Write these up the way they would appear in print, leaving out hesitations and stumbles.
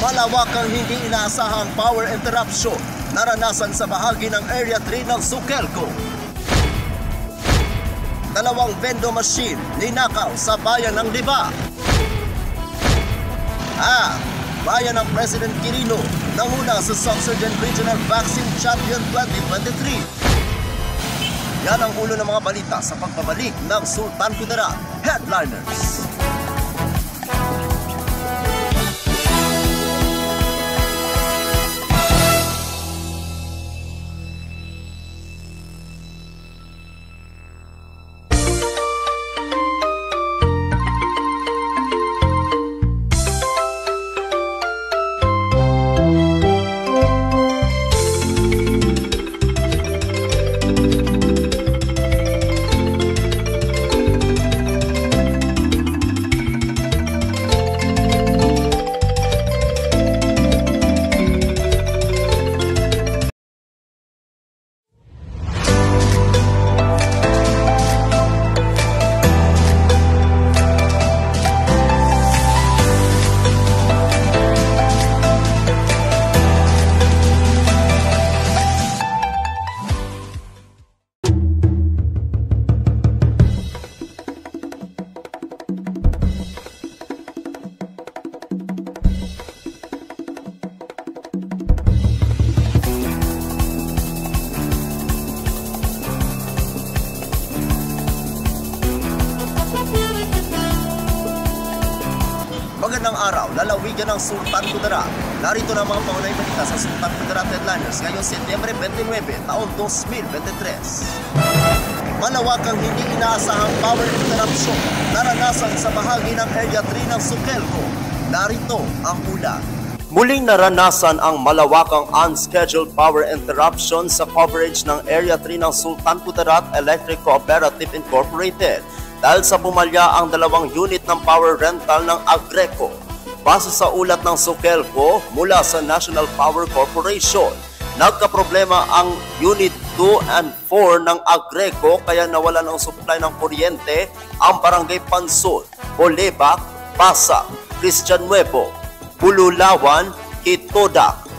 Malawakang hindi inaasahang power interruption naranasan sa bahagi ng Area 3 ng Sukelco. Dalawang vendo machine ninakaw sa bayan ng Liba. Bayan ng President Quirino nanguna sa Subsurgent Regional Vaccine Champion 2023. Yan ang ulo ng mga balita sa pagbabalik ng Sultan Kudarat Headliners. Magandang araw, lalawigan ng Sultan Kudarat. Narito na mga pangunahing balita sa Sultan Kudarat Headliners ngayong Setyembre 29, taon 2023. Malawakang hindi inaasahang power interruption naranasan sa bahagi ng Area 3 ng Sukelco. Narito ang ulat. Muling naranasan ang malawakang unscheduled power interruption sa coverage ng Area 3 ng Sultan Kudarat Electric Cooperative Incorporated dahil sa pumalya ang dalawang unit ng power rental ng Agreco. Base sa ulat ng Sukelco mula sa National Power Corporation, nagkaproblema ang Unit 2 and 4 ng Agreco kaya nawalan ng supply ng kuryente ang Barangay Pansol, Bolebac, Pasag, Christian Nuevo, Bululawan, Kitodak,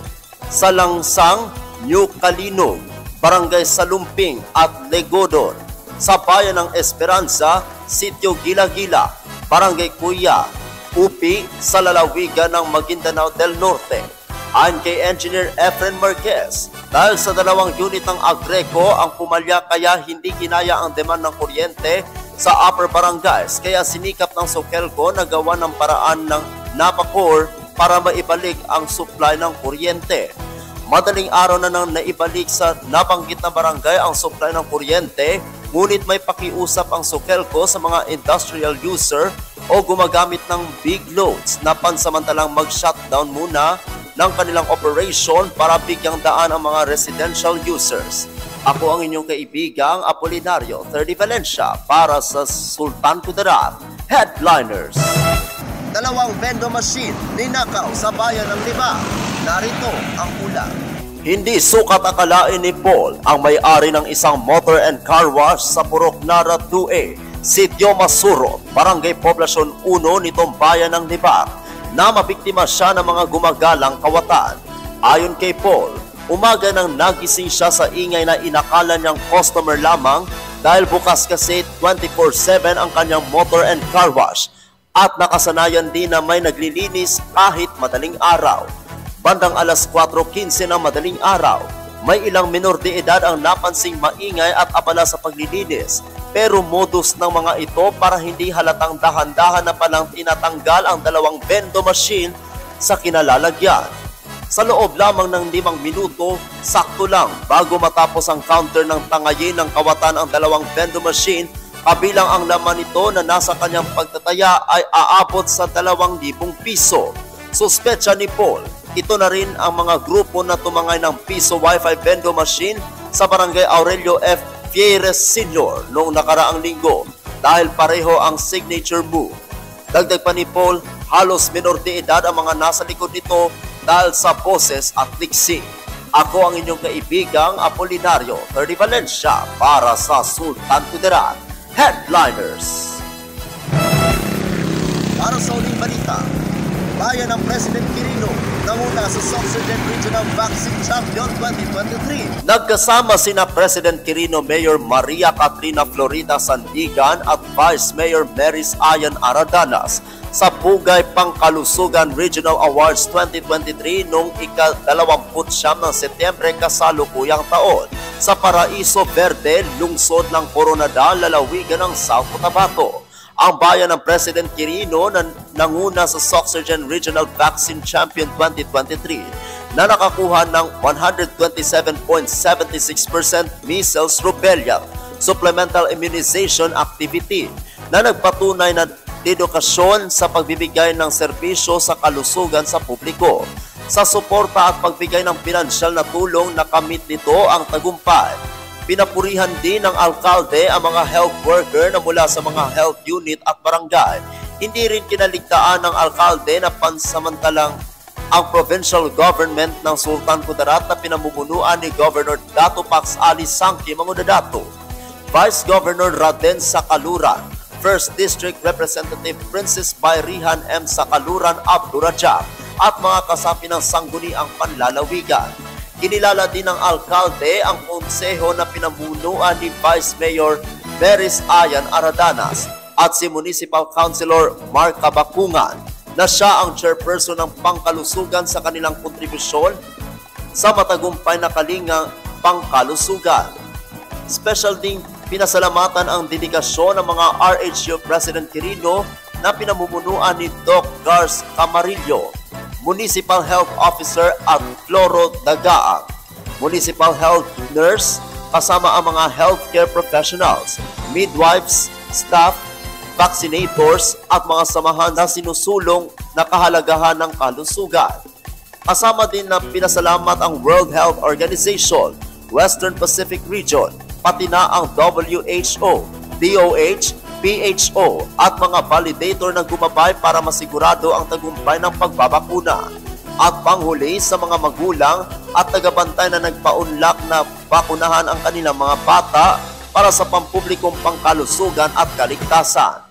Salangsang, New Calinog, Barangay Salumping at Legodor. Sa bayan ng Esperanza, Sitio Gila-Gila, Barangay Kuya, Upi, sa lalawigan ng Maguindanao del Norte. Ayon kay Engineer Efren Marquez, dahil sa dalawang unit ng Agreco ang pumalya kaya hindi kinaya ang demand ng kuryente sa upper barangays kaya sinikap ng Sukelco na gawa ng paraan ng Napacor para maibalik ang supply ng kuryente. Madaling araw na nang naibalik sa nabanggit na barangay ang supply ng kuryente, ngunit may pakiusap ang Sukelco sa mga industrial user o gumagamit ng big loads na pansamantalang mag-shutdown muna ng kanilang operation para bigyang daan ang mga residential users. Ako ang inyong kaibigang Apolinario 30 Valencia para sa Sultan Kudarat Headliners. Dalawang vendo machine ninakaw sa bayan ng Liba. Narito ang ulat. Hindi sukat akalain ni Paul ang may-ari ng isang motor and car wash sa Purok Nara 2A, Sitio Masurot, Barangay Poblasyon 1 nitong bayan ng Liba, na mabiktima siya ng mga gumagalang kawatan. Ayon kay Paul, umaga nang nagising siya sa ingay na inakala niyang customer lamang dahil bukas kasi 24/7 ang kanyang motor and car wash at nakasanayan din na may naglilinis kahit madaling araw. Bandang alas 4:15 ng madaling araw, may ilang minor de edad ang napansing maingay at abala sa paglilinis. Pero modus ng mga ito para hindi halatang dahan-dahan na palang tinatanggal ang dalawang vendo machine sa kinalalagyan. Sa loob lamang ng 5 minuto, sakto lang bago matapos ang counter ng tangayin ng kawatan ang dalawang vendo machine, kabilang ang laman nito na nasa kanyang pagtataya ay aabot sa 2,000 piso. Suspetsa ni Paul, ito na rin ang mga grupo na tumangay ng piso Wi-Fi vendo machine sa Barangay Aurelio F. Fieres Sr. noong nakaraang linggo dahil pareho ang signature move. Dagdag pa ni Paul, halos minor de edad ang mga nasa likod nito dahil sa boses at liksi. Ako ang inyong kaibigang Apolinario 30 Valencia para sa Sultan Kudarat Headliners. Para sa uling balita, bayan ng President Quirino nanguna sa Sorsogon Regional Vaccine Champion 2023. Nagkasama sina President Quirino, Mayor Maria Catrina Florida Sandigan at Vice Mayor Maris Ayan Aradanas sa Pugay Pangkalusugan Regional Awards 2023 noong ika-29 ng Setyembre kasalukuyang taon sa Paraiso Verde, lungsod ng Coronadal, lalawigan ng South Cotabato. Ang bayan ng President Quirino nanguna sa Sorsogon Regional Vaccine Champion 2023 na nakakuha ng 127.76% measles rubella supplemental immunization activity na nagpatunay na dedikasyon sa pagbibigay ng serbisyo sa kalusugan sa publiko. Sa suporta at pagbigay ng pinansyal na tulong, nakamit nito ang tagumpay. Pinapurihan din ng alkalde ang mga health worker na mula sa mga health unit at barangay. Hindi rin kinaligtaan ng alkalde na pansamantalang ang provincial government ng Sultan Kudarat na pinamumunuan ni Governor Dato Pax Ali Sangki Mangudadato, Vice Governor Raden Sakaluran, First District Representative Princess Bayrihan M. Sakaluran Abdurajab at mga kasapi ng sangguniang panlalawigan. Kinilala din ng alkalde ang konseho na pinamunuan ni Vice Mayor Maris Ayan Aradanas at si Municipal Councilor Mark Kabakungan na siya ang chairperson ng pangkalusugan sa kanilang kontribusyon sa matagumpay na kalingang pangkalusugan. Special ding pinasalamatan ang dedikasyon ng mga RHU President Quirino na pinamumunuan ni Doc Gars Camarillo, Municipal Health Officer at Floro Dagaang, Municipal Health Nurse kasama ang mga healthcare professionals, midwives, staff, vaccinators at mga samahan na sinusulong na kahalagahan ng kalusugan. Kasama din na pinasalamat ang World Health Organization, Western Pacific Region, pati na ang WHO, DOH, PHO at mga validator na gumabay para masigurado ang tagumpay ng pagbabakuna. At panghuli sa mga magulang at tagabantay na nagpaunlak na bakunahan ang kanilang mga bata para sa pampublikong pangkalusugan at kaligtasan.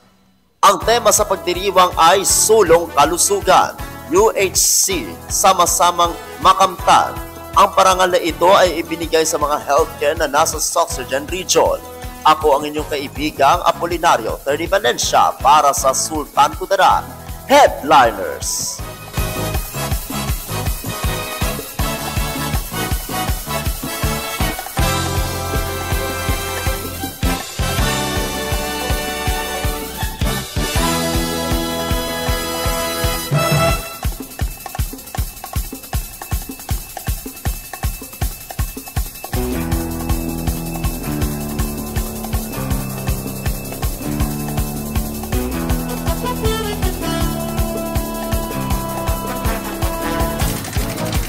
Ang tema sa pagdiriwang ay Sulong Kalusugan, UHC, sama-samang makamtan. Ang parangal na ito ay ibinigay sa mga healthcare na nasa Sorsogon Region. Ako ang inyong kaibigang Apolinario 30 Valencia para sa Sultan Kudarat Headliners.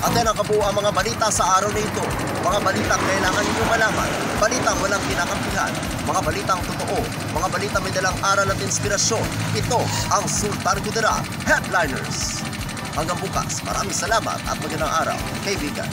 Atin ang kabuuan mga balita sa araw na ito. Mga balitang kailangan niyo malaman. Balitang walang kinakampihan. Mga balitang totoo. Mga balitang may dalang aral at inspirasyon. Ito ang Sultan Kudarat Headliners. Hanggang bukas, maraming salamat at magandang araw, kaibigan.